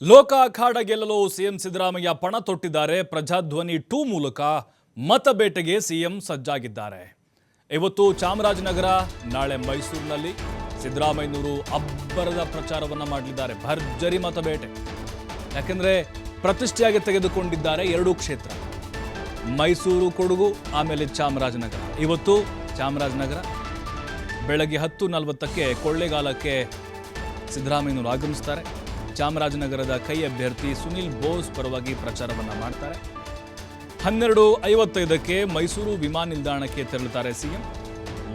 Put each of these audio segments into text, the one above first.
ಲೋಕ ಅಖಾಡ ಗೆಲ್ಲಲು ಸಿಎಂ ಸಿದ್ದರಾಮಯ್ಯ ಪಣ ತೊಟ್ಟಿದ್ದಾರೆ. ಪ್ರಜಾಧ್ವನಿ 2 ಮೂಲಕ ಮತಬೇಟೆಗೆ ಸಿಎಂ ಸಜ್ಜಾಗಿದ್ದಾರೆ. ಇವತ್ತು ಚಾಮರಾಜನಗರ, ನಾಳೆ ಮೈಸೂರಿನಲ್ಲಿ ಸಿದ್ದರಾಮಯ್ಯನವರು ಅಬ್ಬರದ ಪ್ರಚಾರವನ್ನ ಮಾಡಲಿದ್ದಾರೆ. ಭರ್ಜರಿ ಮತಬೇಟೆ. ಯಾಕೆಂದ್ರೆ ಪ್ರತಿಷ್ಠೆಯಾಗಿ ತೆಗೆದುಕೊಂಡಿದ್ದಾರೆ ಎರಡೂ ಕ್ಷೇತ್ರ, ಮೈಸೂರು, ಕೊಡಗು, ಆಮೇಲೆ ಚಾಮರಾಜನಗರ. ಇವತ್ತು ಚಾಮರಾಜನಗರ ಬೆಳಗ್ಗೆ 10:40ಕ್ಕೆ ಕೊಳ್ಳೇಗಾಲಕ್ಕೆ ಸಿದ್ದರಾಮಯ್ಯನವರು ಆಗಮಿಸ್ತಾರೆ. ಚಾಮರಾಜನಗರದ ಕೈ ಅಭ್ಯರ್ಥಿ ಸುನಿಲ್ ಬೋಸ್ ಪರವಾಗಿ ಪ್ರಚಾರವನ್ನು ಮಾಡ್ತಾರೆ. 12:55ಕ್ಕೆ ಮೈಸೂರು ವಿಮಾನ ನಿಲ್ದಾಣಕ್ಕೆ ತೆರಳುತ್ತಾರೆ ಸಿಎಂ.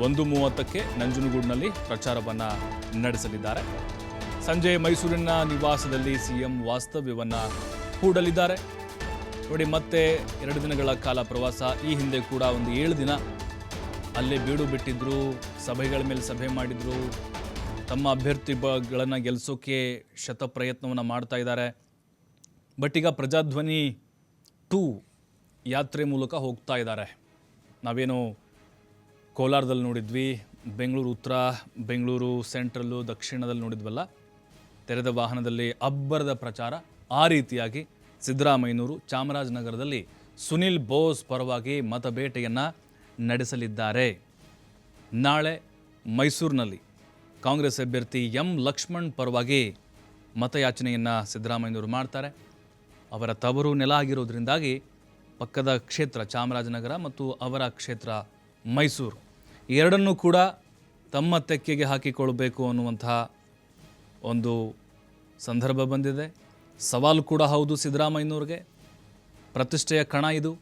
1:30ಕ್ಕೆ ನಂಜನಗೂಡಿನಲ್ಲಿ ಪ್ರಚಾರವನ್ನು ನಡೆಸಲಿದ್ದಾರೆ. ಸಂಜೆ ಮೈಸೂರಿನ ನಿವಾಸದಲ್ಲಿ ಸಿಎಂ ವಾಸ್ತವ್ಯವನ್ನು ಹೂಡಲಿದ್ದಾರೆ. ನೋಡಿ, ಮತ್ತೆ 2 ದಿನಗಳ ಕಾಲ ಪ್ರವಾಸ. ಈ ಹಿಂದೆ ಕೂಡ ಒಂದು 7 ದಿನ ಅಲ್ಲೇ ಬೀಡು ಬಿಟ್ಟಿದ್ರು, ಸಭೆಗಳ ಮೇಲೆ ಸಭೆ ಮಾಡಿದ್ರು, ತಮ್ಮ ಅಭ್ಯರ್ಥಿಗಳನ್ನು ಗೆಲ್ಲಿಸೋಕೆ ಶತ ಪ್ರಯತ್ನವನ್ನು ಮಾಡ್ತಾ ಇದ್ದಾರೆ. ಬಟ್ ಈಗ ಪ್ರಜಾಧ್ವನಿ 2 ಯಾತ್ರೆ ಮೂಲಕ ಹೋಗ್ತಾ ಇದ್ದಾರೆ. ನಾವೇನು ಕೋಲಾರದಲ್ಲಿ ನೋಡಿದ್ವಿ, ಬೆಂಗಳೂರು ಉತ್ತರ, ಬೆಂಗಳೂರು ಸೆಂಟ್ರಲ್ಲು, ದಕ್ಷಿಣದಲ್ಲಿ ನೋಡಿದ್ವಲ್ಲ, ತೆರೆದ ವಾಹನದಲ್ಲಿ ಅಬ್ಬರದ ಪ್ರಚಾರ. ಆ ರೀತಿಯಾಗಿ ಸಿದ್ದರಾಮಯ್ಯನವರು ಚಾಮರಾಜನಗರದಲ್ಲಿ ಸುನಿಲ್ ಬೋಸ್ ಪರವಾಗಿ ಮತಬೇಟೆಯನ್ನು ನಡೆಸಲಿದ್ದಾರೆ. ನಾಳೆ ಮೈಸೂರಿನಲ್ಲಿ ಕಾಂಗ್ರೆಸ್ ಅಭ್ಯರ್ಥಿ ಎಂ ಲಕ್ಷ್ಮಣ್ ಪರವಾಗಿ ಮತಯಾಚನೆಯನ್ನು ಸಿದ್ದರಾಮಯ್ಯನವರು ಮಾಡ್ತಾರೆ. ಅವರ ತವರು ನೆಲ ಆಗಿರೋದ್ರಿಂದಾಗಿ ಪಕ್ಕದ ಕ್ಷೇತ್ರ ಚಾಮರಾಜನಗರ ಮತ್ತು ಅವರ ಕ್ಷೇತ್ರ ಮೈಸೂರು, ಎರಡನ್ನೂ ಕೂಡ ತಮ್ಮ ತೆಕ್ಕೆಗೆ ಹಾಕಿಕೊಳ್ಳಬೇಕು ಅನ್ನುವಂತಹ ಒಂದು ಸಂದರ್ಭ ಬಂದಿದೆ. ಸವಾಲು ಕೂಡ ಹೌದು ಸಿದ್ದರಾಮಯ್ಯನವ್ರಿಗೆ. ಪ್ರತಿಷ್ಠೆಯ ಕಣ ಇದು.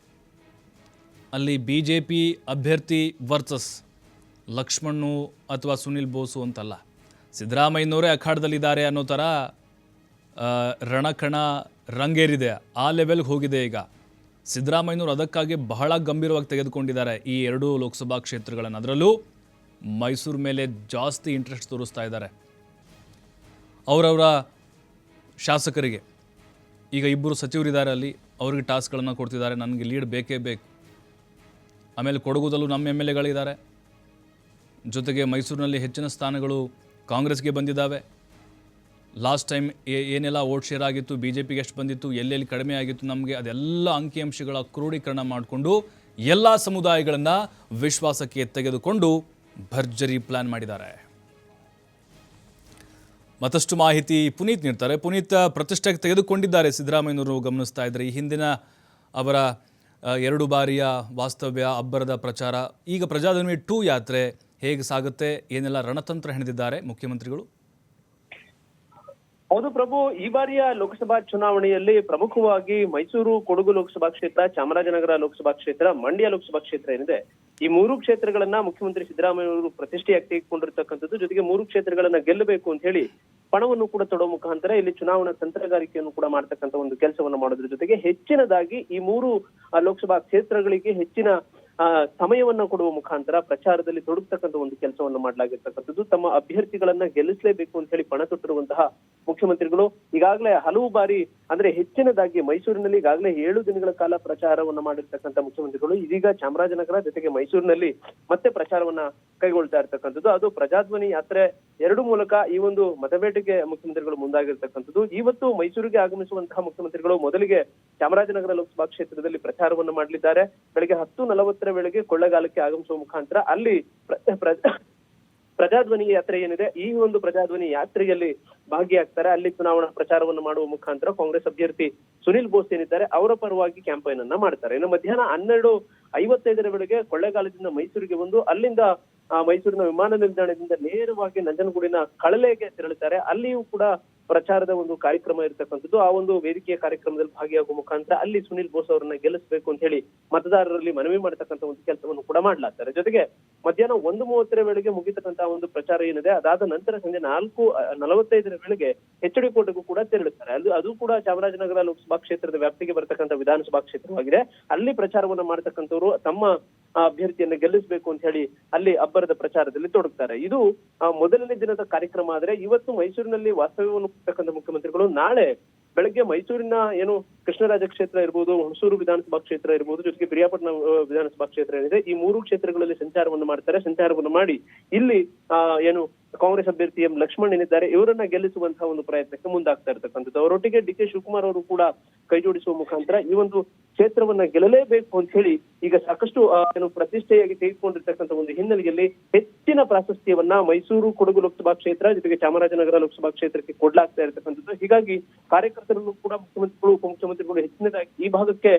ಅಲ್ಲಿ BJP ಅಭ್ಯರ್ಥಿ ವರ್ಸಸ್ ಲಕ್ಷ್ಮಣ್ಣು ಅಥವಾ ಸುನಿಲ್ ಬೋಸು ಅಂತಲ್ಲ, ಸಿದ್ದರಾಮಯ್ಯನವರೇ ಅಖಾಡದಲ್ಲಿದ್ದಾರೆ ಅನ್ನೋ ಥರ ರಣಕಣ ರಂಗೇರಿದೆ. ಆ ಲೆವೆಲ್ಗೆ ಹೋಗಿದೆ ಈಗ. ಸಿದ್ದರಾಮಯ್ಯನವರು ಅದಕ್ಕಾಗಿ ಬಹಳ ಗಂಭೀರವಾಗಿ ತೆಗೆದುಕೊಂಡಿದ್ದಾರೆ ಈ 2 ಲೋಕಸಭಾ ಕ್ಷೇತ್ರಗಳನ್ನು. ಅದರಲ್ಲೂ ಮೈಸೂರು ಮೇಲೆ ಜಾಸ್ತಿ ಇಂಟ್ರೆಸ್ಟ್ ತೋರಿಸ್ತಾ ಇದ್ದಾರೆ. ಅವರವರ ಶಾಸಕರಿಗೆ ಈಗ 2 ಸಚಿವರಿದ್ದಾರೆ ಅಲ್ಲಿ, ಅವ್ರಿಗೆ ಟಾಸ್ಕ್ಗಳನ್ನು ಕೊಡ್ತಿದ್ದಾರೆ. ನನಗೆ ಲೀಡ್ ಬೇಕೇ ಬೇಕು. ಆಮೇಲೆ ಕೊಡಗುದಲ್ಲೂ ನಮ್ಮ MLA ಗಳಿದ್ದಾರೆ. ಜೊತೆಗೆ ಮೈಸೂರಿನಲ್ಲಿ ಹೆಚ್ಚಿನ ಸ್ಥಾನಗಳು ಕಾಂಗ್ರೆಸ್ಗೆ ಬಂದಿದ್ದಾವೆ. ಲಾಸ್ಟ್ ಟೈಮ್ ಏನೆಲ್ಲ ವೋಟ್ ಶೇರ್ ಆಗಿತ್ತು, BJPಗೆ ಎಷ್ಟು ಬಂದಿತ್ತು, ಎಲ್ಲೆಲ್ಲಿ ಕಡಿಮೆ ಆಗಿತ್ತು ನಮಗೆ, ಅದೆಲ್ಲ ಅಂಕಿಅಂಶಗಳ ಕ್ರೋಢೀಕರಣ ಮಾಡಿಕೊಂಡು ಎಲ್ಲ ಸಮುದಾಯಗಳನ್ನು ವಿಶ್ವಾಸಕ್ಕೆ ತೆಗೆದುಕೊಂಡು ಭರ್ಜರಿ ಪ್ಲಾನ್ ಮಾಡಿದ್ದಾರೆ. ಮತ್ತಷ್ಟು ಮಾಹಿತಿ ಪುನೀತ್ ನೀಡ್ತಾರೆ. ಪುನೀತ್, ಪ್ರತಿಷ್ಠೆಗೆ ತೆಗೆದುಕೊಂಡಿದ್ದಾರೆ ಸಿದ್ದರಾಮಯ್ಯನವರು, ಗಮನಿಸ್ತಾ ಇದ್ದಾರೆ. ಈ ಹಿಂದಿನ ಅವರ 2 ಬಾರಿಯ ವಾಸ್ತವ್ಯ, ಅಬ್ಬರದ ಪ್ರಚಾರ, ಈಗ ಪ್ರಜಾಧ್ವನಿ 2 ಯಾತ್ರೆ ಹೇಗೆ ಸಾಗುತ್ತೆ, ಏನೆಲ್ಲ ರಣತಂತ್ರ ಹೆಣೆದಿದ್ದಾರೆ ಮುಖ್ಯಮಂತ್ರಿಗಳು? ಹೌದು ಪ್ರಭು, ಈ ಬಾರಿಯ ಲೋಕಸಭಾ ಚುನಾವಣೆಯಲ್ಲಿ ಪ್ರಮುಖವಾಗಿ ಮೈಸೂರು, ಕೊಡಗು ಲೋಕಸಭಾ ಕ್ಷೇತ್ರ, ಚಾಮರಾಜನಗರ ಲೋಕಸಭಾ ಕ್ಷೇತ್ರ, ಮಂಡ್ಯ ಲೋಕಸಭಾ ಕ್ಷೇತ್ರ ಏನಿದೆ, ಈ 3 ಕ್ಷೇತ್ರಗಳನ್ನ ಮುಖ್ಯಮಂತ್ರಿ ಸಿದ್ದರಾಮಯ್ಯ ಅವರು ಪ್ರತಿಷ್ಠೆಯಾಗಿ ತೆಗೆದುಕೊಂಡಿರ್ತಕ್ಕಂಥದ್ದು. ಜೊತೆಗೆ 3 ಕ್ಷೇತ್ರಗಳನ್ನ ಗೆಲ್ಲಬೇಕು ಅಂತ ಹೇಳಿ ಪಣವನ್ನು ಕೂಡ ತೊಡೋ ಮುಖಾಂತರ ಇಲ್ಲಿ ಚುನಾವಣಾ ತಂತ್ರಗಾರಿಕೆಯನ್ನು ಕೂಡ ಮಾಡ್ತಕ್ಕಂಥ ಒಂದು ಕೆಲಸವನ್ನು ಮಾಡೋದ್ರ ಜೊತೆಗೆ ಹೆಚ್ಚಿನದಾಗಿ ಈ 3 ಲೋಕಸಭಾ ಕ್ಷೇತ್ರಗಳಿಗೆ ಹೆಚ್ಚಿನ ಸಮಯವನ್ನ ಕೊಡುವ ಮುಖಾಂತರ ಪ್ರಚಾರದಲ್ಲಿ ತೊಡಗತಕ್ಕಂಥ ಒಂದು ಕೆಲಸವನ್ನು ಮಾಡಲಾಗಿರ್ತಕ್ಕಂಥದ್ದು. ತಮ್ಮ ಅಭ್ಯರ್ಥಿಗಳನ್ನ ಗೆಲ್ಲಿಸಲೇಬೇಕು ಅಂತ ಹೇಳಿ ಪಣ ತೊಟ್ಟಿರುವಂತಹ ಮುಖ್ಯಮಂತ್ರಿಗಳು ಈಗಾಗಲೇ ಹಲವು ಬಾರಿ, ಅಂದ್ರೆ ಹೆಚ್ಚಿನದಾಗಿ ಮೈಸೂರಿನಲ್ಲಿ ಈಗಾಗಲೇ 7 ದಿನಗಳ ಕಾಲ ಪ್ರಚಾರವನ್ನ ಮಾಡಿರ್ತಕ್ಕಂಥ ಮುಖ್ಯಮಂತ್ರಿಗಳು ಇದೀಗ ಚಾಮರಾಜನಗರ ಜೊತೆಗೆ ಮೈಸೂರಿನಲ್ಲಿ ಮತ್ತೆ ಪ್ರಚಾರವನ್ನ ಕೈಗೊಳ್ತಾ ಇರ್ತಕ್ಕಂಥದ್ದು. ಅದು ಪ್ರಜಾಧ್ವನಿ ಯಾತ್ರೆ 2 ಮೂಲಕ ಈ ಒಂದು ಮತಬೇಟೆಗೆ ಮುಖ್ಯಮಂತ್ರಿಗಳು ಮುಂದಾಗಿರ್ತಕ್ಕಂಥದ್ದು. ಇವತ್ತು ಮೈಸೂರಿಗೆ ಆಗಮಿಸುವಂತಹ ಮುಖ್ಯಮಂತ್ರಿಗಳು ಮೊದಲಿಗೆ ಚಾಮರಾಜನಗರ ಲೋಕಸಭಾ ಕ್ಷೇತ್ರದಲ್ಲಿ ಪ್ರಚಾರವನ್ನು ಮಾಡಲಿದ್ದಾರೆ. ಬೆಳಗ್ಗೆ 10:40 ವೇಳೆಗೆ ಕೊಳ್ಳೇಗಾಲಕ್ಕೆ ಆಗಮಿಸುವ ಮುಖಾಂತರ ಅಲ್ಲಿ ಪ್ರಜಾಧ್ವನಿ ಯಾತ್ರೆ ಏನಿದೆ, ಈ ಒಂದು ಪ್ರಜಾಧ್ವನಿ ಯಾತ್ರೆಯಲ್ಲಿ ಭಾಗಿಯಾಗ್ತಾರೆ. ಅಲ್ಲಿ ಚುನಾವಣಾ ಪ್ರಚಾರವನ್ನು ಮಾಡುವ ಮುಖಾಂತರ ಕಾಂಗ್ರೆಸ್ ಅಭ್ಯರ್ಥಿ ಸುನಿಲ್ ಬೋಸ್ ಏನಿದ್ದಾರೆ ಅವರ ಪರವಾಗಿ ಕ್ಯಾಂಪೇನ್ ಅನ್ನ ಮಾಡ್ತಾರೆ. ಇನ್ನು ಮಧ್ಯಾಹ್ನ 12:55 ವೇಳೆಗೆ ಕೊಳ್ಳೇಗಾಲದಿಂದ ಮೈಸೂರಿಗೆ ಬಂದು ಅಲ್ಲಿಂದ ಮೈಸೂರಿನ ವಿಮಾನ ನಿಲ್ದಾಣದಿಂದ ನೇರವಾಗಿ ನಂಜನಗೂಡಿನ ಕಳಲೆಗೆ ತೆರಳುತ್ತಾರೆ. ಅಲ್ಲಿಯೂ ಕೂಡ ಪ್ರಚಾರದ ಒಂದು ಕಾರ್ಯಕ್ರಮ ಇರತಕ್ಕಂಥದ್ದು. ಆ ಒಂದು ವೇದಿಕೆಯ ಕಾರ್ಯಕ್ರಮದಲ್ಲಿ ಭಾಗಿಯಾಗುವ ಮುಖಾಂತರ ಅಲ್ಲಿ ಸುನಿಲ್ ಬೋಸ್ ಅವರನ್ನ ಗೆಲ್ಲಿಸಬೇಕು ಅಂತ ಹೇಳಿ ಮತದಾರರಲ್ಲಿ ಮನವಿ ಮಾಡತಕ್ಕಂಥ ಒಂದು ಕೆಲಸವನ್ನು ಕೂಡ ಮಾಡ್ಲಾಗ್ತಾರೆ. ಜೊತೆಗೆ ಮಧ್ಯಾಹ್ನ 1:30 ವೇಳೆಗೆ ಮುಗಿತಕ್ಕಂತಹ ಒಂದು ಪ್ರಚಾರ ಏನಿದೆ, ಅದಾದ ನಂತರ ಸಂಜೆ 4:45 ವೇಳೆಗೆ HD ಕೋಟೆಗೂ ಕೂಡ ತೆರಳುತ್ತಾರೆ. ಅದು ಕೂಡ ಚಾಮರಾಜನಗರ ಲೋಕಸಭಾ ಕ್ಷೇತ್ರದ ವ್ಯಾಪ್ತಿಗೆ ಬರ್ತಕ್ಕಂಥ ವಿಧಾನಸಭಾ ಕ್ಷೇತ್ರವಾಗಿದೆ. ಅಲ್ಲಿ ಪ್ರಚಾರವನ್ನ ಮಾಡತಕ್ಕಂಥವ್ರು ತಮ್ಮ ಅಭ್ಯರ್ಥಿಯನ್ನು ಗೆಲ್ಲಿಸಬೇಕು ಅಂತ ಹೇಳಿ ಅಲ್ಲಿ ಅಬ್ಬರದ ಪ್ರಚಾರದಲ್ಲಿ ತೊಡಗ್ತಾರೆ. ಇದು ಮೊದಲನೇ ದಿನದ ಕಾರ್ಯಕ್ರಮ. ಆದ್ರೆ ಇವತ್ತು ಮೈಸೂರಿನಲ್ಲಿ ವಾಸ್ತವ್ಯವನ್ನು ಕೊಡ್ತಕ್ಕಂಥ ಮುಖ್ಯಮಂತ್ರಿಗಳು ನಾಳೆ ಬೆಳಗ್ಗೆ ಮೈಸೂರಿನ ಏನು ಕೃಷ್ಣರಾಜ ಕ್ಷೇತ್ರ ಇರ್ಬೋದು, ಹುಣಸೂರು ವಿಧಾನಸಭಾ ಕ್ಷೇತ್ರ ಇರ್ಬೋದು, ಜೊತೆಗೆ ಪಿರಿಯಾಪಟ್ಟಣ ವಿಧಾನಸಭಾ ಕ್ಷೇತ್ರ ಏನಿದೆ, ಈ 3 ಕ್ಷೇತ್ರಗಳಲ್ಲಿ ಸಂಚಾರವನ್ನು ಮಾಡ್ತಾರೆ. ಸಂಚಾರವನ್ನು ಮಾಡಿ ಇಲ್ಲಿ ಏನು ಕಾಂಗ್ರೆಸ್ ಅಭ್ಯರ್ಥಿ ಎಂ ಲಕ್ಷ್ಮಣ್ ಏನಿದ್ದಾರೆ ಇವರನ್ನ ಗೆಲ್ಲಿಸುವಂತಹ ಒಂದು ಪ್ರಯತ್ನಕ್ಕೆ ಮುಂದಾಗ್ತಾ ಇರ್ತಕ್ಕಂಥದ್ದು. ಅವರೊಟ್ಟಿಗೆ ಡಿ ಕೆ ಶಿವಕುಮಾರ್ ಅವರು ಕೂಡ ಕೈ ಜೋಡಿಸುವ ಮುಖಾಂತರ ಈ ಒಂದು ಕ್ಷೇತ್ರವನ್ನ ಗೆಲ್ಲಲೇಬೇಕು ಅಂತ ಹೇಳಿ ಈಗ ಸಾಕಷ್ಟು ಏನು ಪ್ರತಿಷ್ಠೆಯಾಗಿ ತೆಗೆದುಕೊಂಡಿರ್ತಕ್ಕಂಥ ಒಂದು ಹಿನ್ನೆಲೆಯಲ್ಲಿ ಹೆಚ್ಚಿನ ಪ್ರಾಶಸ್ತ್ಯವನ್ನ ಮೈಸೂರು ಕೊಡಗು ಲೋಕಸಭಾ ಕ್ಷೇತ್ರ ಜೊತೆಗೆ ಚಾಮರಾಜನಗರ ಲೋಕಸಭಾ ಕ್ಷೇತ್ರಕ್ಕೆ ಕೊಡ್ಲಾಗ್ತಾ ಇರ್ತಕ್ಕಂಥದ್ದು. ಹೀಗಾಗಿ ಕಾರ್ಯಕರ್ತರನ್ನು ಕೂಡ ಮುಖ್ಯಮಂತ್ರಿಗಳು ಉಪಮುಖ್ಯಮಂತ್ರಿಗಳು ಹೆಚ್ಚಿನದಾಗಿ ಈ ಭಾಗಕ್ಕೆ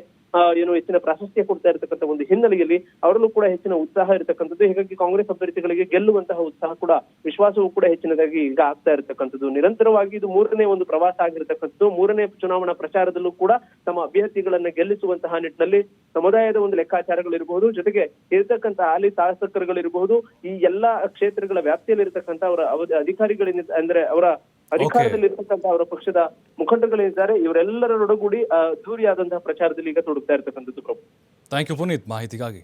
ಏನು ಹೆಚ್ಚಿನ ಪ್ರಾಶಸ್ತ್ಯ ಕೊಡ್ತಾ ಇರತಕ್ಕಂಥ ಒಂದು ಹಿನ್ನೆಲೆಯಲ್ಲಿ ಅವರಲ್ಲೂ ಕೂಡ ಹೆಚ್ಚಿನ ಉತ್ಸಾಹ ಇರತಕ್ಕಂಥದ್ದು. ಹೀಗಾಗಿ ಕಾಂಗ್ರೆಸ್ ಅಭ್ಯರ್ಥಿಗಳಿಗೆ ಗೆಲ್ಲುವಂತಹ ಉತ್ಸಾಹ ಕೂಡ ವಿಶ್ವಾಸವೂ ಕೂಡ ಹೆಚ್ಚಿನದಾಗಿ ಈಗ ಆಗ್ತಾ ಇರತಕ್ಕಂಥದ್ದು. ನಿರಂತರವಾಗಿ ಇದು 3ನೇ ಒಂದು ಪ್ರವಾಸ ಆಗಿರತಕ್ಕಂಥದ್ದು. 3ನೇ ಚುನಾವಣಾ ಪ್ರಚಾರದಲ್ಲೂ ಕೂಡ ತಮ್ಮ ಅಭ್ಯರ್ಥಿಗಳನ್ನ ಗೆಲ್ಲಿಸುವಂತಹ ನಿಟ್ಟಿನಲ್ಲಿ ಸಮುದಾಯದ ಒಂದು ಲೆಕ್ಕಾಚಾರಗಳಿರಬಹುದು, ಜೊತೆಗೆ ಇರತಕ್ಕಂತಹ ಹಾಲಿ ಶಾಸಕರುಗಳಿರಬಹುದು, ಈ ಎಲ್ಲಾ ಕ್ಷೇತ್ರಗಳ ವ್ಯಾಪ್ತಿಯಲ್ಲಿ ಇರತಕ್ಕಂಥ ಅವರ ಅಧಿಕಾರಿಗಳಿಂದ ಅಂದ್ರೆ ಅವರ ಅಧಿಕಾರದಲ್ಲಿ ಇರ್ತಕ್ಕಂಥ ಅವರ ಪಕ್ಷದ ಮುಖಂಡರುಗಳಿದ್ದಾರೆ, ಇವರೆಲ್ಲರೊಡಗೂಡಿ ಅದ್ದೂರಿಯಾದಂತಹ ಪ್ರಚಾರದಲ್ಲಿ ಈಗ ತೊಡಗ್ತಾ ಇರ್ತಕ್ಕಂಥದ್ದು. ಥ್ಯಾಂಕ್ ಯು ಪುನೀತ್ ಮಾಹಿತಿಗಾಗಿ.